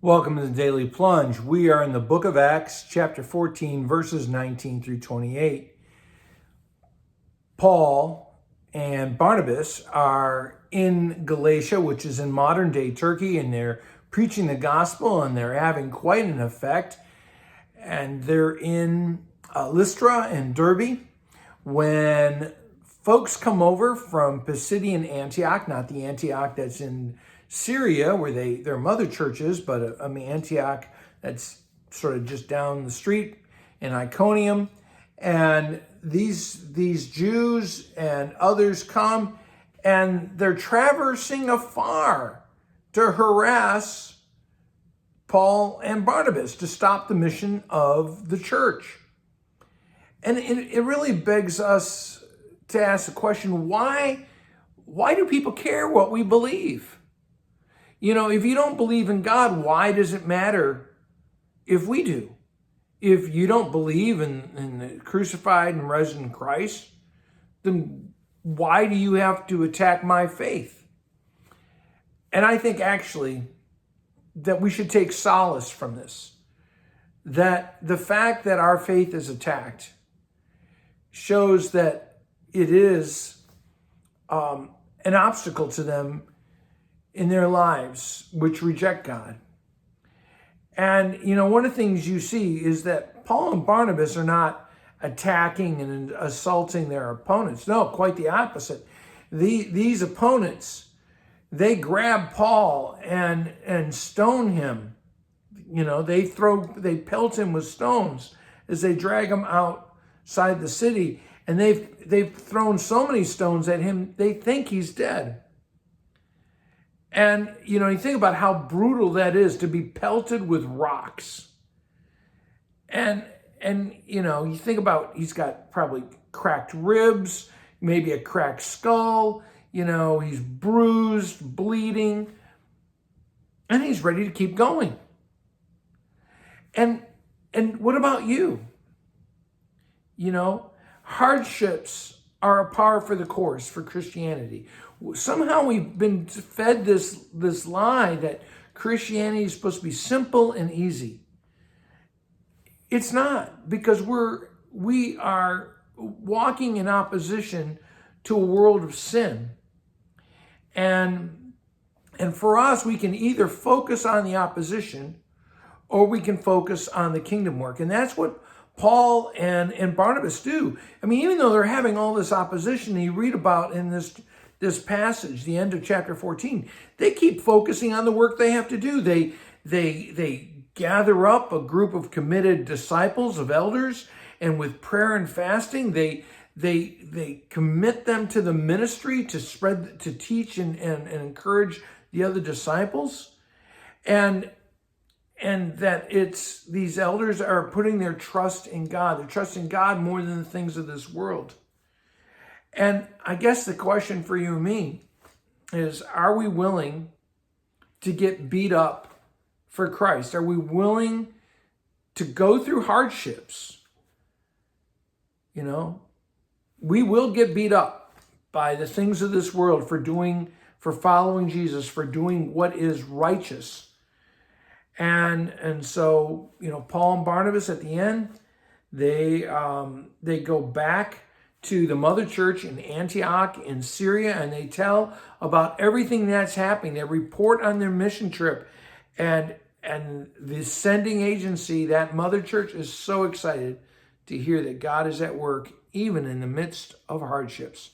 Welcome to the Daily Plunge. We are in the book of Acts, chapter 14, verses 19 through 28. Paul and Barnabas are in Galatia, which is in modern day Turkey, and they're preaching the gospel and they're having quite an effect. And they're in Lystra and Derbe when folks come over from Pisidian Antioch, not the Antioch that's in Syria, where their mother church is, but Antioch that's sort of just down the street in Iconium. And these Jews and others come, and they're traversing afar to harass Paul and Barnabas to stop the mission of the church. And it really begs us to ask the question, why do people care what we believe? You know, if you don't believe in God, why does it matter if we do? If you don't believe in the crucified and risen Christ, then why do you have to attack my faith? And I think actually that we should take solace from this, that the fact that our faith is attacked shows that it is an obstacle to them in their lives, which reject God. And, you know, one of the things you see is that Paul and Barnabas are not attacking and assaulting their opponents. No, quite the opposite. These opponents, they grab Paul and stone him. You know, they pelt him with stones as they drag him outside the city. And they've thrown so many stones at him, they think he's dead. And, you know, you think about how brutal that is to be pelted with rocks. And you know, you think about he's got probably cracked ribs, maybe a cracked skull, you know, he's bruised, bleeding, and he's ready to keep going. And what about you? You know, hardships are a par for the course for Christianity. Somehow we've been fed this lie that Christianity is supposed to be simple and easy. It's not, because we are walking in opposition to a world of sin. And for us, we can either focus on the opposition or we can focus on the kingdom work. And that's what Paul and Barnabas do. I mean, even though they're having all this opposition you read about in this passage, the end of chapter 14, they keep focusing on the work they have to do. They gather up a group of committed disciples, of elders, and with prayer and fasting, they commit them to the ministry to teach and encourage the other disciples. And that these elders are putting their trust in God. They're trusting God more than the things of this world. And I guess the question for you and me is, are we willing to get beat up for Christ? Are we willing to go through hardships? You know, we will get beat up by the things of this world for following Jesus, for doing what is righteous. And so, you know, Paul and Barnabas at the end, they go back to the mother church in Antioch in Syria, and they tell about everything that's happening. They report on their mission trip, and the sending agency, that mother church, is so excited to hear that God is at work even in the midst of hardships.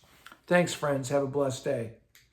Thanks, friends. Have a blessed day.